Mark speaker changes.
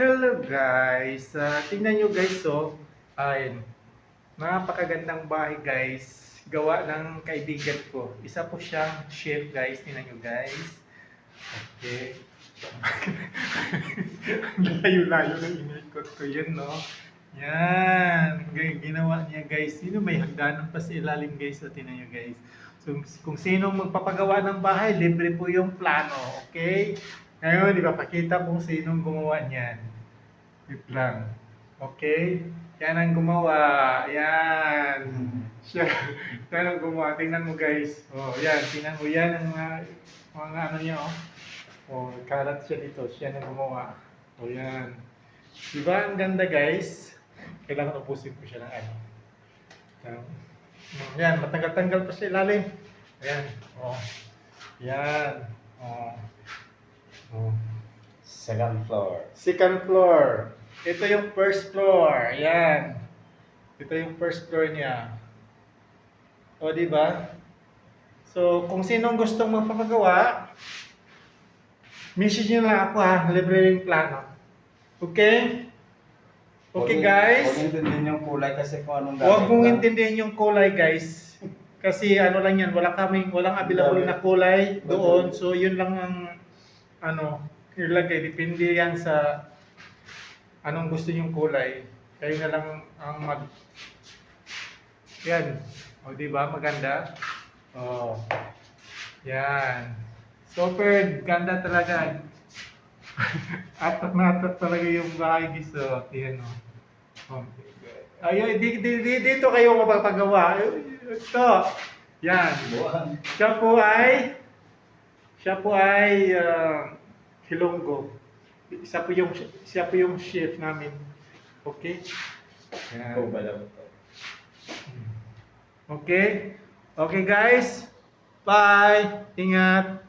Speaker 1: Hello guys, tingnan nyo guys, ay napakagandang bahay guys, gawa ng kaibigan ko. Isa po siyang chef guys, tingnan nyo guys. Okay. Layo-layo ng inikot ko yun, no? Yan, ginawa niya guys. Sino may hagdanan pa sa ilalim guys, tingnan nyo guys. So, kung sino magpapagawa ng bahay, libre po yung plano, okay? Ngayon, ipapakita kung sinong gumawa niyan. Wait lang. Okay? Yan ang gumawa. Yan. Siya. Yan ang gumawa. Tingnan mo guys. Oh, yan. Tingnan mo yan ang mga ano niya, oh. Oh, kalat siya dito. Siya ang gumawa. Oh, yan. Diba ang ganda guys? Kailangan upusin ko siya ng ano. Yan. Matanggal-tanggal pa sa ilalim. Ayan. Oh. Yan. Oh. Oh.
Speaker 2: Second floor.
Speaker 1: Second floor. Ito yung first floor. Ayan. Ito yung first floor niya. O, di ba? So, kung sinong gustong magpapagawa, message nyo lang ako ha. Libre yung plano. Okay? Okay, guys?
Speaker 2: Huwag intindihin yung kulay kasi kung anong
Speaker 1: Huwag mong
Speaker 2: lang.
Speaker 1: intindihin yung kulay, guys. Kasi ano lang yan, walang available na kulay doon. So, yun lang ang ilagay. Depende yan sa anong gusto nyong kulay. Kayo na lang ang yan. O, di ba? Maganda. O. Yan. Super ganda talaga. Atak na atak talaga yung bahay gusto. Yan o. Ayun, dito kayo mapapagawa. Ito. Yan. Siya po ay Hilonggo. Siya po yung chef namin. Okay? Yan. Okay? Okay guys. Bye. Ingat.